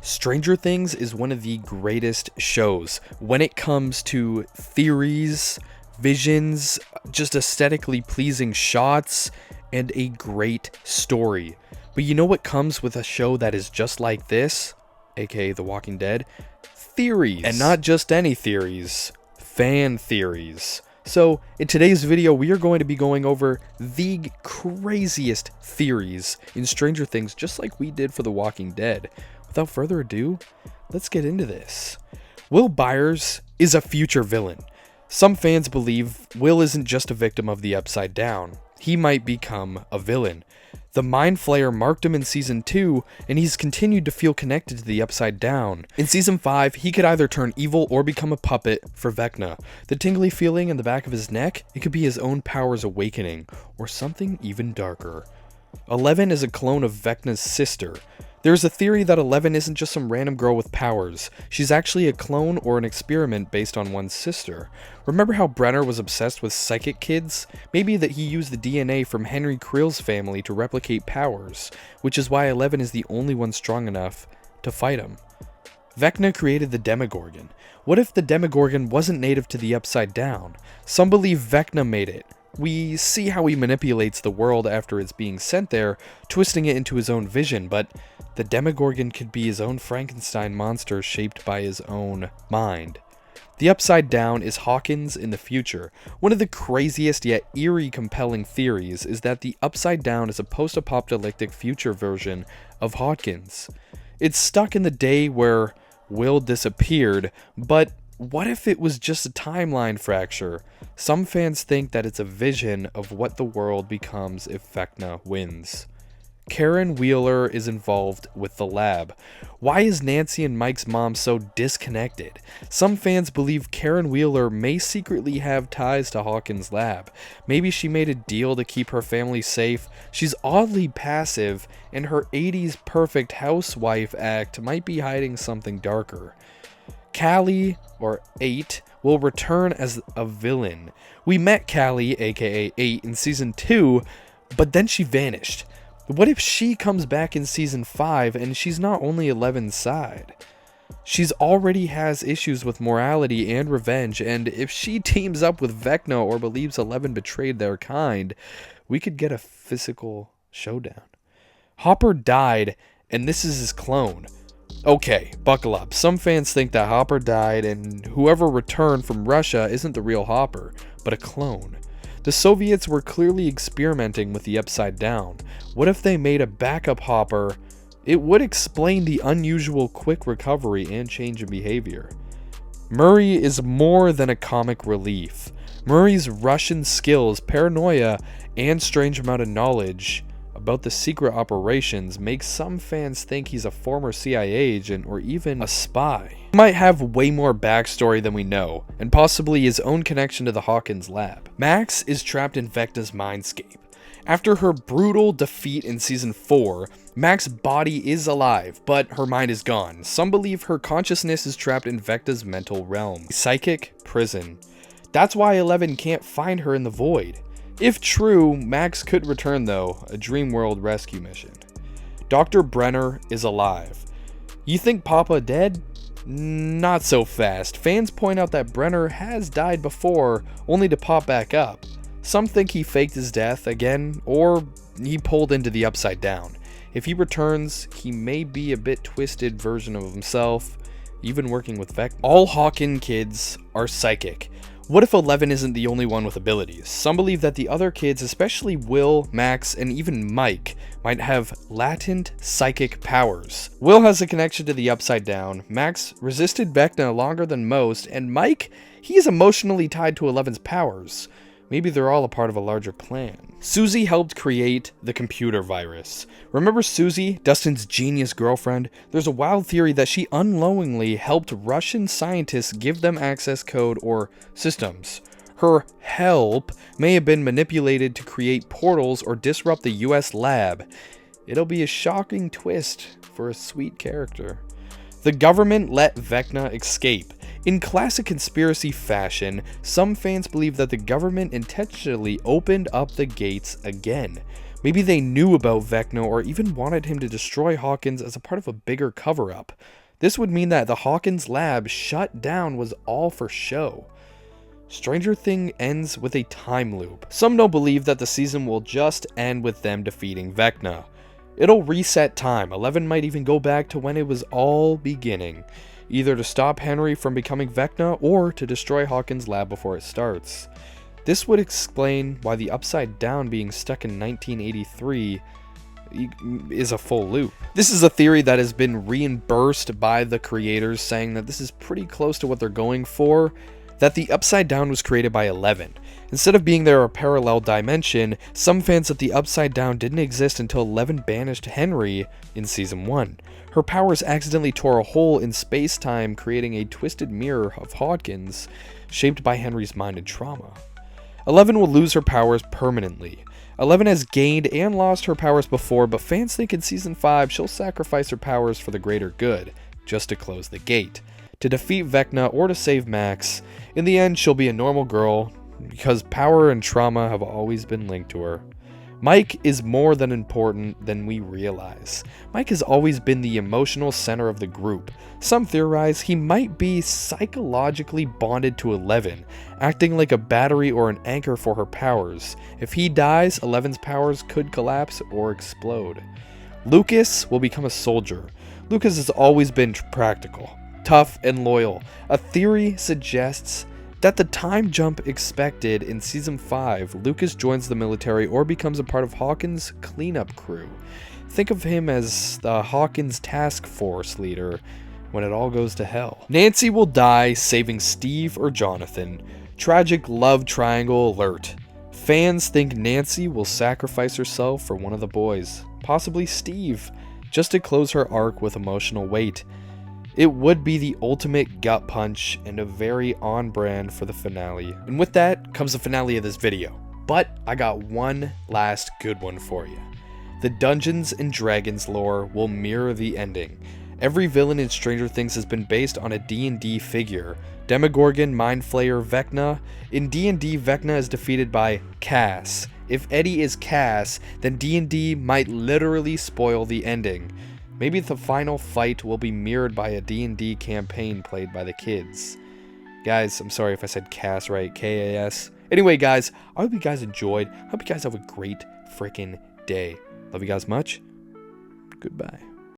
Stranger Things is one of the greatest shows when it comes to theories, visions, just aesthetically pleasing shots, and a great story. But you know what comes with a show that is just like this, aka The Walking Dead? Theories. And not just any theories, fan theories. So in today's video, we are going to be going over the craziest theories in Stranger Things, just like we did for The Walking Dead. Without further ado, let's get into this. Will Byers is a future villain. Some fans believe Will isn't just a victim of the Upside Down. He might become a villain. The Mind Flayer marked him in Season 2, and he's continued to feel connected to the Upside Down. In Season 5, he could either turn evil or become a puppet for Vecna. The tingly feeling in the back of his neck, it could be his own powers awakening, or something even darker. 11 is a clone of Vecna's sister. There's a theory that 11 isn't just some random girl with powers. She's actually a clone or an experiment based on one's sister. Remember how Brenner was obsessed with psychic kids? Maybe that he used the DNA from Henry Creel's family to replicate powers, which is why 11 is the only one strong enough to fight him. Vecna created the Demogorgon. What if the Demogorgon wasn't native to the Upside Down? Some believe Vecna made it. We see how he manipulates the world after it's being sent there, twisting it into his own vision, but the Demogorgon could be his own Frankenstein monster shaped by his own mind. The Upside Down is Hawkins in the future. One of the craziest yet eerie compelling theories is that the Upside Down is a post-apocalyptic future version of Hawkins. It's stuck in the day where Will disappeared, but what if it was just a timeline fracture? Some fans think that it's a vision of what the world becomes if Vecna wins. Karen Wheeler is involved with the lab. Why is Nancy and Mike's mom so disconnected? Some fans believe Karen Wheeler may secretly have ties to Hawkins' lab. Maybe she made a deal to keep her family safe. She's oddly passive, and her 80s perfect housewife act might be hiding something darker. Callie, or 8, will return as a villain. We met Callie, aka 8, in Season 2, but then she vanished. What if she comes back in Season 5 and she's not only 11's side? She's already has issues with morality and revenge, and if she teams up with Vecna or believes 11 betrayed their kind, we could get a physical showdown. Hopper died, and this is his clone. Okay, buckle up. Some fans think that Hopper died and whoever returned from Russia isn't the real Hopper, but a clone. The Soviets were clearly experimenting with the Upside Down. What if they made a backup Hopper? It would explain the unusual quick recovery and change in behavior. Murray is more than a comic relief. Murray's Russian skills, paranoia, and strange amount of knowledge about the secret operations makes some fans think he's a former CIA agent or even a spy. He might have way more backstory than we know, and possibly his own connection to the Hawkins lab. Max is trapped in Vecna's mindscape. After her brutal defeat in Season 4, Max's body is alive, but her mind is gone. Some believe her consciousness is trapped in Vecna's mental realm. Psychic prison. That's why 11 can't find her in the void. If true, Max could return though, a Dream World rescue mission. Dr. Brenner is alive. You think Papa dead? Not so fast. Fans point out that Brenner has died before, only to pop back up. Some think he faked his death again, or he pulled into the Upside Down. If he returns, he may be a bit twisted version of himself, even working with Vecna. All Hawkins kids are psychic. What if 11 isn't the only one with abilities? Some believe that the other kids, especially Will, Max, and even Mike, might have latent psychic powers. Will has a connection to the Upside Down, Max resisted Vecna longer than most, and Mike, he's emotionally tied to 11's powers. Maybe they're all a part of a larger plan. Susie helped create the computer virus. Remember Susie, Dustin's genius girlfriend? There's a wild theory that she unknowingly helped Russian scientists give them access code or systems. Her help may have been manipulated to create portals or disrupt the US lab. It'll be a shocking twist for a sweet character. The government let Vecna escape. In classic conspiracy fashion, some fans believe that the government intentionally opened up the gates again. Maybe they knew about Vecna or even wanted him to destroy Hawkins as a part of a bigger cover-up. This would mean that the Hawkins lab shut down was all for show. Stranger Things ends with a time loop. Some don't believe that the season will just end with them defeating Vecna. It'll reset time. 11 might even go back to when it was all beginning, either to stop Henry from becoming Vecna or to destroy Hawkins' lab before it starts. This would explain why the Upside Down being stuck in 1983 is a full loop. This is a theory that has been reimbursed by the creators, saying that this is pretty close to what they're going for, that the Upside Down was created by 11. Instead of being there a parallel dimension, some fans that the Upside Down didn't exist until 11 banished Henry in Season 1. Her powers accidentally tore a hole in space-time, creating a twisted mirror of Hawkins, shaped by Henry's mind and trauma. 11 will lose her powers permanently. 11 has gained and lost her powers before, but fans think in Season 5 she'll sacrifice her powers for the greater good, just to close the gate, to defeat Vecna or to save Max. In the end, she'll be a normal girl, because power and trauma have always been linked to her. Mike is more than important than we realize. Mike has always been the emotional center of the group. Some theorize he might be psychologically bonded to 11, acting like a battery or an anchor for her powers. If he dies, 11's powers could collapse or explode. Lucas will become a soldier. Lucas has always been practical, tough, and loyal. A theory suggests that the time jump expected in Season 5, Lucas joins the military or becomes a part of Hawkins' cleanup crew. Think of him as the Hawkins task force leader when it all goes to hell. Nancy will die, saving Steve or Jonathan. Tragic love triangle alert. Fans think Nancy will sacrifice herself for one of the boys, possibly Steve, just to close her arc with emotional weight. It would be the ultimate gut punch and a very on-brand for the finale. And with that comes the finale of this video. But I got one last good one for you. The Dungeons & Dragons lore will mirror the ending. Every villain in Stranger Things has been based on a D&D figure. Demogorgon, Mind Flayer, Vecna. In D&D, Vecna is defeated by Cass. If Eddie is Cass, then D&D might literally spoil the ending. Maybe the final fight will be mirrored by a D&D campaign played by the kids. Guys, I'm sorry if I said Cass right, K-A-S. Anyway, guys, I hope you guys enjoyed. I hope you guys have a great freaking day. Love you guys much. Goodbye.